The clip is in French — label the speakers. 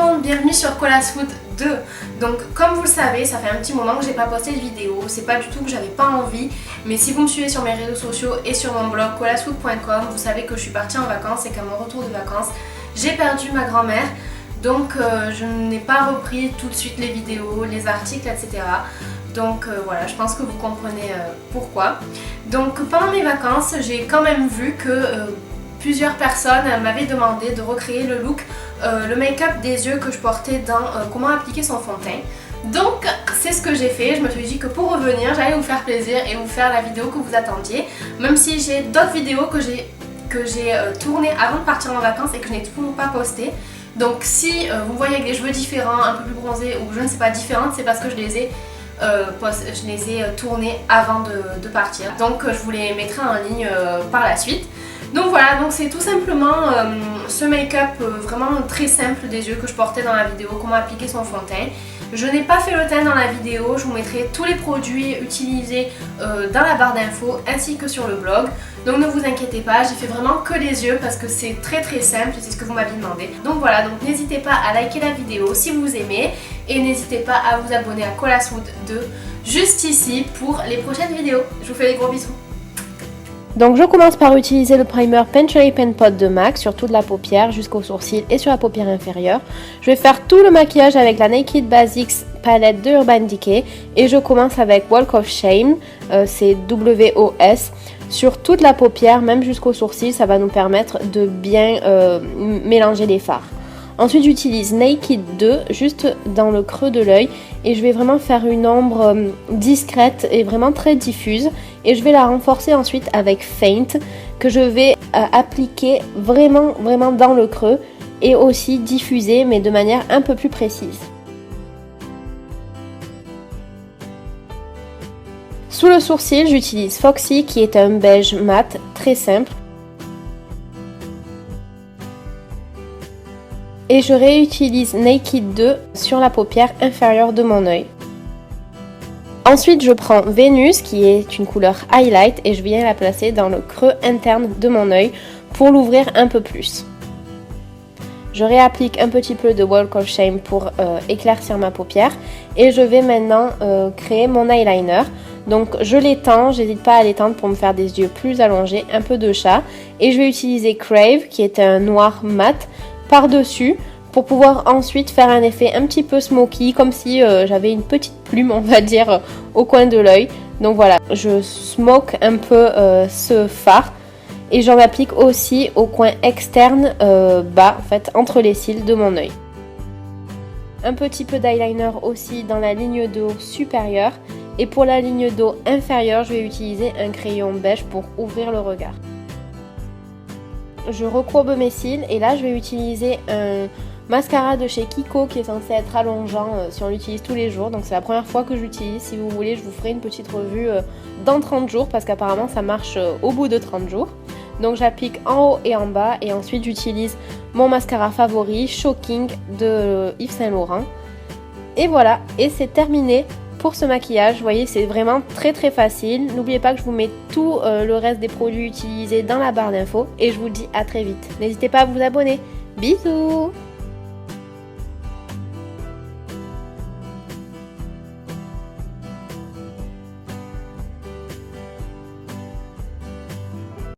Speaker 1: monde, bienvenue sur Colaswood 2. Donc comme vous le savez, ça fait un petit moment que j'ai pas posté de vidéo, c'est pas du tout que j'avais pas envie, mais si vous me suivez sur mes réseaux sociaux et sur mon blog colaswood.com, vous savez que je suis partie en vacances et qu'à mon retour de vacances, j'ai perdu ma grand-mère. Donc je n'ai pas repris tout de suite les vidéos, les articles, etc. Donc voilà, je pense que vous comprenez pourquoi. Donc pendant mes vacances, j'ai quand même vu que plusieurs personnes m'avaient demandé de recréer le look, le make-up des yeux que je portais dans comment appliquer son fond de teint. Donc c'est ce que j'ai fait, je me suis dit que pour revenir, j'allais vous faire plaisir et vous faire la vidéo que vous attendiez. Même si j'ai d'autres vidéos que j'ai tournées avant de partir en vacances et que je n'ai toujours pas postées. Donc si vous me voyez avec des cheveux différents, un peu plus bronzés ou je ne sais pas différentes, c'est parce que je les ai tournées avant de partir. Donc je vous les mettrai en ligne par la suite. Donc voilà, donc c'est tout simplement ce make-up vraiment très simple des yeux que je portais dans la vidéo, comment appliquer son fond de teint. Je n'ai pas fait le teint dans la vidéo, je vous mettrai tous les produits utilisés dans la barre d'infos ainsi que sur le blog. Donc ne vous inquiétez pas, j'ai fait vraiment que les yeux parce que c'est très simple, c'est ce que vous m'aviez demandé. Donc voilà, donc n'hésitez pas à liker la vidéo si vous aimez et n'hésitez pas à vous abonner à Colaswood 2 juste ici pour les prochaines vidéos. Je vous fais des gros bisous.
Speaker 2: Donc je commence par utiliser le primer Pen Shape & Pot de MAC sur toute la paupière jusqu'au sourcil et sur la paupière inférieure. Je vais faire tout le maquillage avec la Naked Basics palette de Urban Decay et je commence avec Walk of Shame, c'est WOS, sur toute la paupière, même jusqu'au sourcil, ça va nous permettre de bien mélanger les fards. Ensuite j'utilise Naked 2 juste dans le creux de l'œil et je vais vraiment faire une ombre discrète et vraiment très diffuse et je vais la renforcer ensuite avec Faint que je vais appliquer vraiment dans le creux et aussi diffuser mais de manière un peu plus précise. Sous le sourcil j'utilise Foxy qui est un beige mat très simple. Et je réutilise Naked 2 sur la paupière inférieure de mon œil. Ensuite, je prends Vénus qui est une couleur highlight et je viens la placer dans le creux interne de mon œil pour l'ouvrir un peu plus. Je réapplique un petit peu de Walk of Shame pour éclaircir ma paupière et je vais maintenant créer mon eyeliner. Donc je l'étends, j'hésite pas à l'étendre pour me faire des yeux plus allongés, un peu de chat. Et je vais utiliser Crave qui est un noir mat par-dessus pour pouvoir ensuite faire un effet un petit peu smoky comme si j'avais une petite plume on va dire au coin de l'œil. Donc voilà, je smoke un peu ce fard et j'en applique aussi au coin externe bas en fait entre les cils de mon œil. Un petit peu d'eyeliner aussi dans la ligne d'eau supérieure et pour la ligne d'eau inférieure je vais utiliser un crayon beige pour ouvrir le regard. Je recourbe mes cils et là je vais utiliser un mascara de chez Kiko qui est censé être allongeant si on l'utilise tous les jours. Donc c'est la première fois que je l'utilise. Si vous voulez, je vous ferai une petite revue dans 30 jours parce qu'apparemment ça marche au bout de 30 jours. Donc j'applique en haut et en bas et ensuite j'utilise mon mascara favori Shocking de Yves Saint Laurent. Et voilà, et c'est terminé pour ce maquillage. Vous voyez, c'est vraiment très facile. N'oubliez pas que je vous mets tout le reste des produits utilisés dans la barre d'infos et je vous dis à très vite. N'hésitez pas à vous abonner. Bisous!